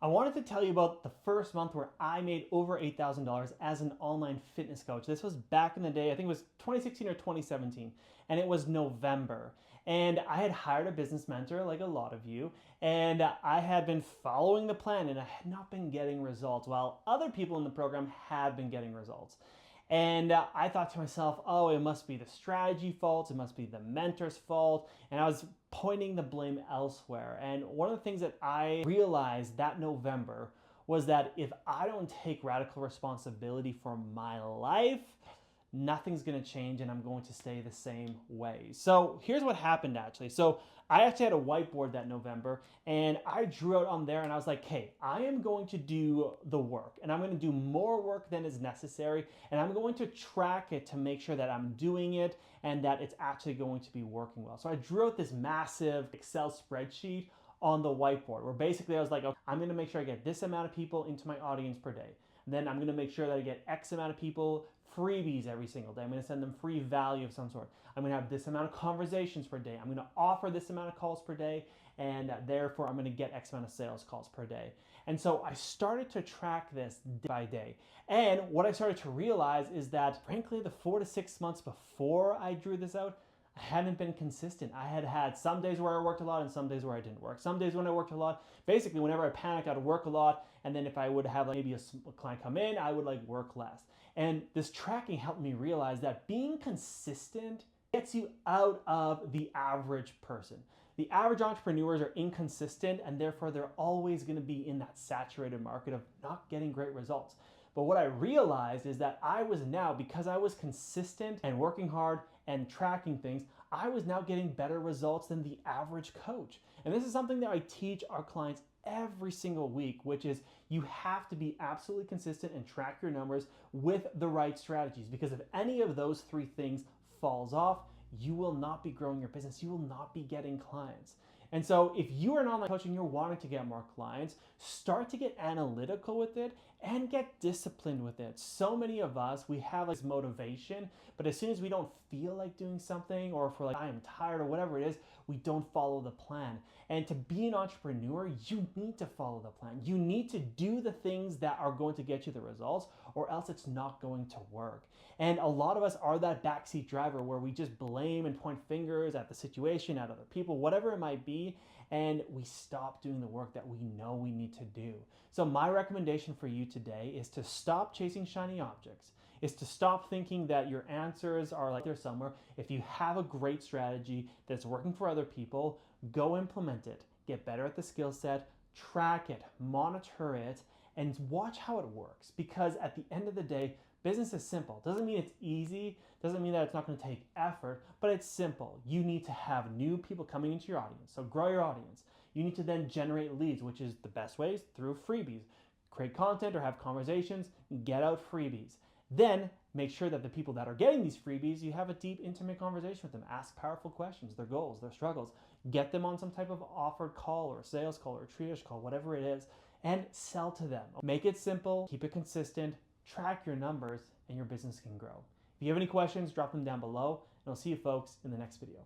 I wanted to tell you about the first month where I made over $8,000 as an online fitness coach. This was back in the day, I think it was 2016 or 2017, and it was November. And I had hired a business mentor, like a lot of you, and I had been following the plan and I had not been getting results, while other people in the program had been getting results. And I thought to myself, oh, it must be the strategy fault, it must be the mentor's fault. And I was pointing the blame elsewhere. And one of the things that I realized that November was that if I don't take radical responsibility for my life, nothing's going to change and I'm going to stay the same way. So here's what happened actually. So I actually had a whiteboard that November and I drew out on there and I was like, hey, I am going to do the work and I'm going to do more work than is necessary and I'm going to track it to make sure that I'm doing it and that it's actually going to be working well. So I drew out this massive Excel spreadsheet on the whiteboard where basically I was like, okay, I'm going to make sure I get this amount of people into my audience per day. Then I'm going to make sure that I get X amount of people freebies every single day. I'm going to send them free value of some sort. I'm going to have this amount of conversations per day. I'm going to offer this amount of calls per day, and therefore I'm going to get X amount of sales calls per day. And so I started to track this day by day. And what I started to realize is that, frankly, the 4 to 6 months before I drew this out, I hadn't been consistent. I had had some days where I worked a lot and some days where I didn't work. Some days when I worked a lot, basically whenever I panicked, I'd work a lot. And then if I would have maybe a client come in, I would work less. And this tracking helped me realize that being consistent gets you out of the average person. The average entrepreneurs are inconsistent and therefore they're always going to be in that saturated market of not getting great results. But what I realized is that I was now, because I was consistent and working hard and tracking things, I was now getting better results than the average coach. And this is something that I teach our clients every single week, which is you have to be absolutely consistent and track your numbers with the right strategies. Because if any of those three things falls off, you will not be growing your business. You will not be getting clients. And so if you are an online coach and you're wanting to get more clients, start to get analytical with it and get disciplined with it. So many of us, we have this motivation, but as soon as we don't feel like doing something, or if we're like, I am tired or whatever it is, we don't follow the plan. And to be an entrepreneur, you need to follow the plan. You need to do the things that are going to get you the results, or else it's not going to work. And a lot of us are that backseat driver where we just blame and point fingers at the situation, at other people, whatever it might be, and we stop doing the work that we know we need to do. So my recommendation for you today is to stop chasing shiny objects, is to stop thinking that your answers are like they're somewhere. If you have a great strategy that's working for other people, go implement it, get better at the skill set, track it, monitor it, and watch how it works. Because at the end of the day, business is simple. Doesn't mean it's easy, doesn't mean that it's not going to take effort, but it's simple. You need to have new people coming into your audience, so grow your audience. You need to then generate leads, which is the best ways through freebies. Create content or have conversations, get out freebies. Then make sure that the people that are getting these freebies, you have a deep, intimate conversation with them. Ask powerful questions, their goals, their struggles. Get them on some type of offered call or sales call or triage call, whatever it is, and sell to them. Make it simple, keep it consistent, track your numbers, and your business can grow. If you have any questions, drop them down below, and I'll see you folks in the next video.